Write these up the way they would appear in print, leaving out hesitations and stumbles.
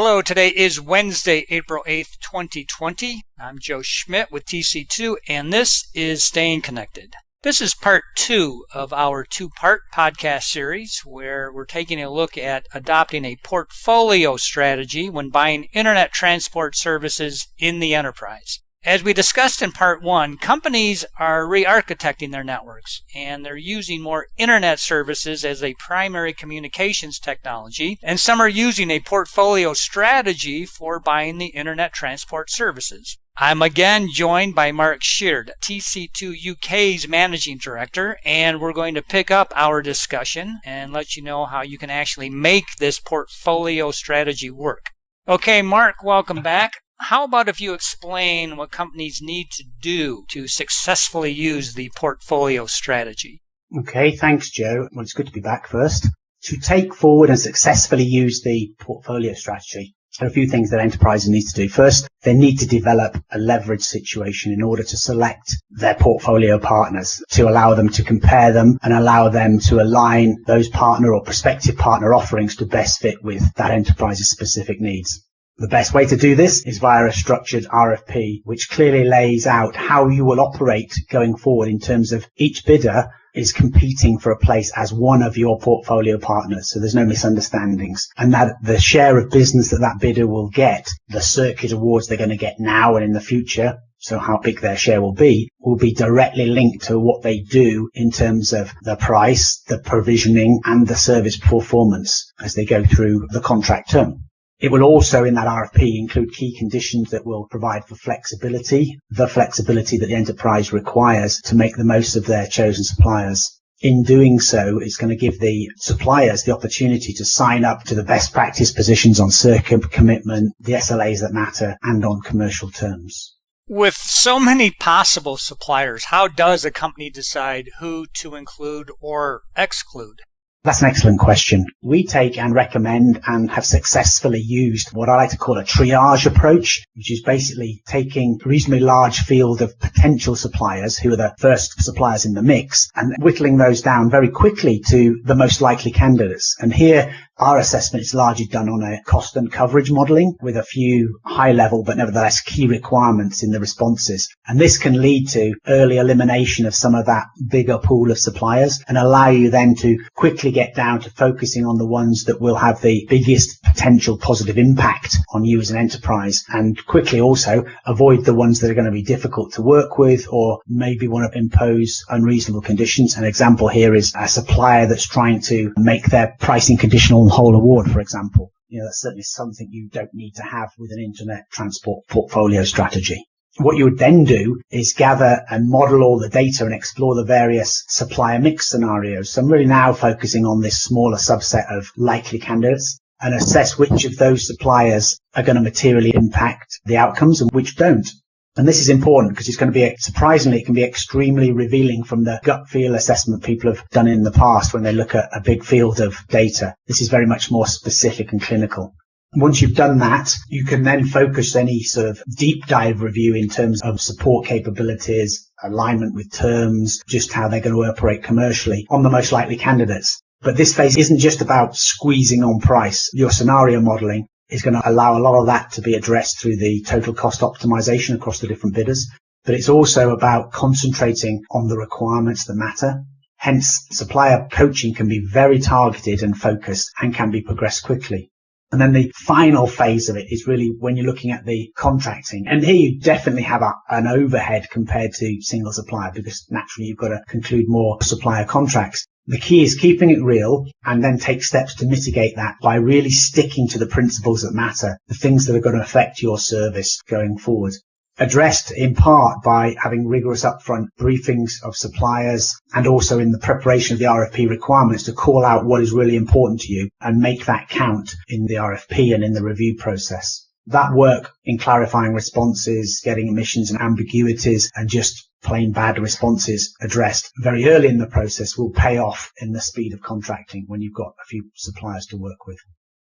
Hello, today is Wednesday, April 8th, 2020. I'm Joe Schmidt with TC2, and this is Staying Connected. This is part 2 of our 2-part podcast series where we're taking a look at adopting a portfolio strategy when buying internet transport services in the enterprise. As we discussed in part 1, companies are re-architecting their networks, and they're using more internet services as a primary communications technology, and some are using a portfolio strategy for buying the internet transport services. I'm again joined by Mark Sheard, TC2 UK's Managing Director, and we're going to pick up our discussion and let you know how you can actually make this portfolio strategy work. Okay, Mark, welcome back. How about if you explain what companies need to do to successfully use the portfolio strategy? Okay, thanks, Joe. Well, it's good to be back first. To take forward and successfully use the portfolio strategy, there are a few things that enterprises need to do. First, they need to develop a leverage situation in order to select their portfolio partners, to allow them to compare them and allow them to align those partner or prospective partner offerings to best fit with that enterprise's specific needs. The best way to do this is via a structured RFP, which clearly lays out how you will operate going forward in terms of each bidder is competing for a place as one of your portfolio partners. So there's no misunderstandings. And that the share of business that bidder will get, the circuit awards they're going to get now and in the future, so how big their share will be directly linked to what they do in terms of the price, the provisioning, and the service performance as they go through the contract term. It will also, in that RFP, include key conditions that will provide for flexibility, the flexibility that the enterprise requires to make the most of their chosen suppliers. In doing so, it's going to give the suppliers the opportunity to sign up to the best practice positions on circuit commitment, the SLAs that matter, and on commercial terms. With so many possible suppliers, how does a company decide who to include or exclude? That's an excellent question. We take and recommend and have successfully used what I like to call a triage approach, which is basically taking a reasonably large field of potential suppliers who are the first suppliers in the mix and whittling those down very quickly to the most likely candidates. And here, our assessment is largely done on a cost and coverage modeling with a few high level but nevertheless key requirements in the responses. And this can lead to early elimination of some of that bigger pool of suppliers and allow you then to quickly get down to focusing on the ones that will have the biggest potential positive impact on you as an enterprise, and quickly also avoid the ones that are going to be difficult to work with or maybe want to impose unreasonable conditions. An example here is a supplier that's trying to make their pricing conditional on whole award, for example. That's certainly something you don't need to have with an internet transport portfolio strategy. What you would then do is gather and model all the data and explore the various supplier mix scenarios. So I'm really now focusing on this smaller subset of likely candidates and assess which of those suppliers are going to materially impact the outcomes and which don't. And this is important because it's going to be, surprisingly, it can be extremely revealing from the gut feel assessment people have done in the past when they look at a big field of data. This is very much more specific and clinical. Once you've done that, you can then focus any sort of deep dive review in terms of support capabilities, alignment with terms, just how they're going to operate commercially on the most likely candidates. But this phase isn't just about squeezing on price. Your scenario modeling is going to allow a lot of that to be addressed through the total cost optimization across the different bidders. But it's also about concentrating on the requirements that matter. Hence, supplier coaching can be very targeted and focused and can be progressed quickly. And then the final phase of it is really when you're looking at the contracting. And here you definitely have an overhead compared to single supplier because naturally you've got to conclude more supplier contracts. The key is keeping it real and then take steps to mitigate that by really sticking to the principles that matter, the things that are going to affect your service going forward. Addressed in part by having rigorous upfront briefings of suppliers and also in the preparation of the RFP requirements to call out what is really important to you and make that count in the RFP and in the review process. That work in clarifying responses, getting omissions and ambiguities and just plain bad responses addressed very early in the process will pay off in the speed of contracting when you've got a few suppliers to work with.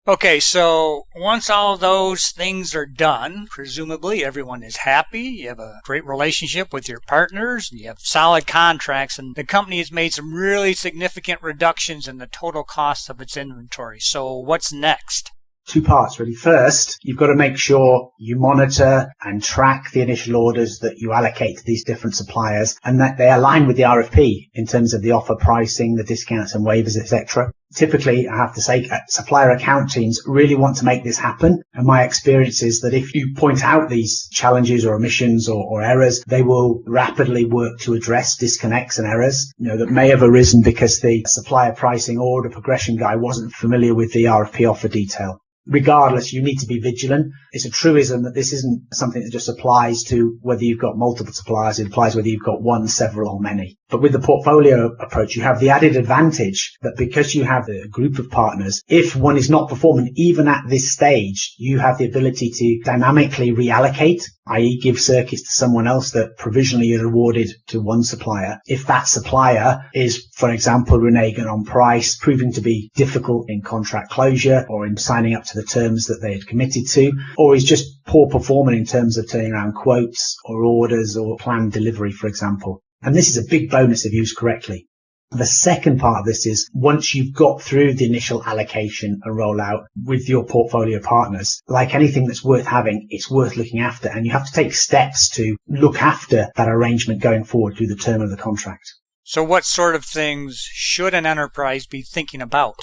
Okay, so once all of those things are done, presumably everyone is happy, you have a great relationship with your partners, you have solid contracts, and the company has made some really significant reductions in the total cost of its inventory. So what's next? Two parts really. First, you've got to make sure you monitor and track the initial orders that you allocate to these different suppliers and that they align with the RFP in terms of the offer pricing, the discounts and waivers, etc. Typically, I have to say, supplier account teams really want to make this happen. And my experience is that if you point out these challenges or omissions or errors, they will rapidly work to address disconnects and errors, that may have arisen because the supplier pricing or order progression guy wasn't familiar with the RFP offer detail. Regardless, you need to be vigilant. It's a truism that this isn't something that just applies to whether you've got multiple suppliers. It applies whether you've got one, several, or many. But with the portfolio approach, you have the added advantage that because you have a group of partners, if one is not performing even at this stage, you have the ability to dynamically reallocate, i.e. give circuits to someone else that provisionally is awarded to one supplier. If that supplier is, for example, reneging on price, proving to be difficult in contract closure or in signing up to the terms that they had committed to, or is just poor performing in terms of turning around quotes or orders or planned delivery, for example. And this is a big bonus if used correctly. The second part of this is once you've got through the initial allocation and rollout with your portfolio partners, like anything that's worth having, it's worth looking after. And you have to take steps to look after that arrangement going forward through the term of the contract. So what sort of things should an enterprise be thinking about?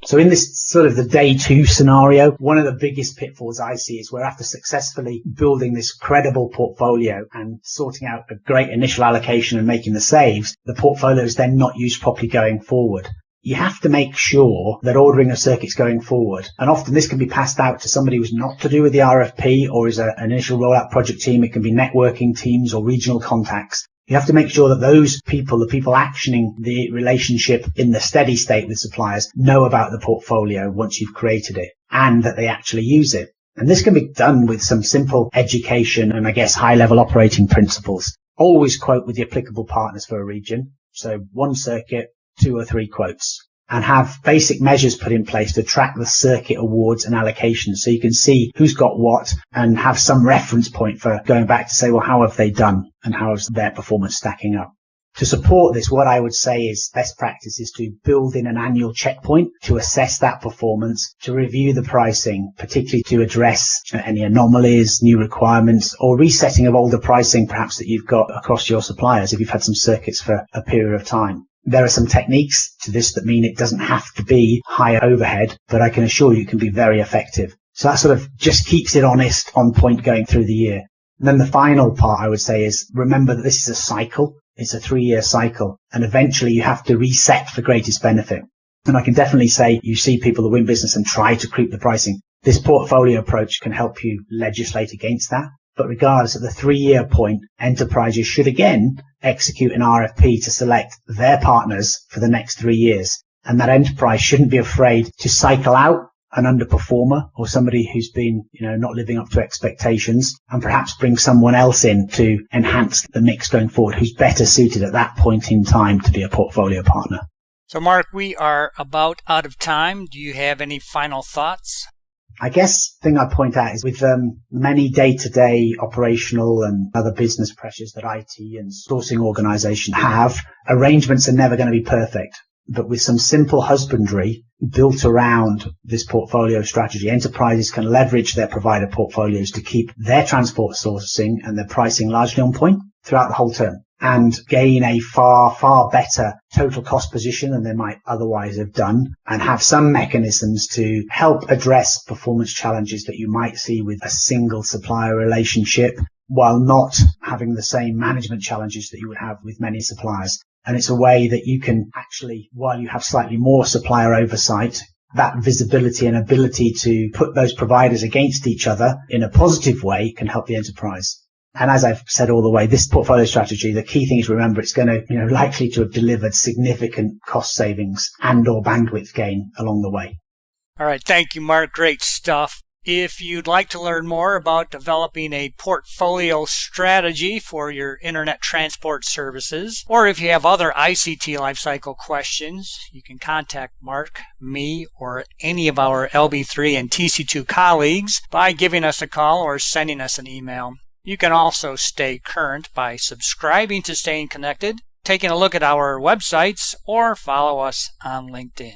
So in this sort of the day two scenario, one of the biggest pitfalls I see is where after successfully building this credible portfolio and sorting out a great initial allocation and making the saves, the portfolio is then not used properly going forward. You have to make sure that ordering of circuits going forward, and often this can be passed out to somebody who's not to do with the RFP or is an initial rollout project team. It can be networking teams or regional contacts. You have to make sure that those people, the people actioning the relationship in the steady state with suppliers, know about the portfolio once you've created it and that they actually use it. And this can be done with some simple education and, I guess, high-level operating principles. Always quote with the applicable partners for a region. So one circuit, 2 or 3 quotes. And have basic measures put in place to track the circuit awards and allocations so you can see who's got what and have some reference point for going back to say, well, how have they done and how is their performance stacking up? To support this, what I would say is best practice is to build in an annual checkpoint to assess that performance, to review the pricing, particularly to address any anomalies, new requirements, or resetting of older pricing perhaps that you've got across your suppliers if you've had some circuits for a period of time. There are some techniques to this that mean it doesn't have to be high overhead, but I can assure you it can be very effective. So that sort of just keeps it honest, on point going through the year. And then the final part I would say is remember that this is a cycle. It's a 3-year cycle, and eventually you have to reset for greatest benefit. And I can definitely say you see people that win business and try to creep the pricing. This portfolio approach can help you legislate against that. But regardless, at the 3-year point, enterprises should again execute an RFP to select their partners for the next 3 years. And that enterprise shouldn't be afraid to cycle out an underperformer or somebody who's been, not living up to expectations, and perhaps bring someone else in to enhance the mix going forward who's better suited at that point in time to be a portfolio partner. So Mark, we are about out of time. Do you have any final thoughts? I guess the thing I'd point out is with many day-to-day operational and other business pressures that IT and sourcing organizations have, arrangements are never going to be perfect. But with some simple husbandry built around this portfolio strategy, enterprises can leverage their provider portfolios to keep their transport sourcing and their pricing largely on point throughout the whole term and gain a far, far better total cost position than they might otherwise have done, and have some mechanisms to help address performance challenges that you might see with a single supplier relationship while not having the same management challenges that you would have with many suppliers. And it's a way that you can actually, while you have slightly more supplier oversight, that visibility and ability to put those providers against each other in a positive way can help the enterprise. And as I've said all the way, this portfolio strategy, the key thing is remember it's going to, likely to have delivered significant cost savings and or bandwidth gain along the way. All right. Thank you, Mark. Great stuff. If you'd like to learn more about developing a portfolio strategy for your internet transport services, or if you have other ICT lifecycle questions, you can contact Mark, me, or any of our LB3 and TC2 colleagues by giving us a call or sending us an email. You can also stay current by subscribing to Staying Connected, taking a look at our websites, or follow us on LinkedIn.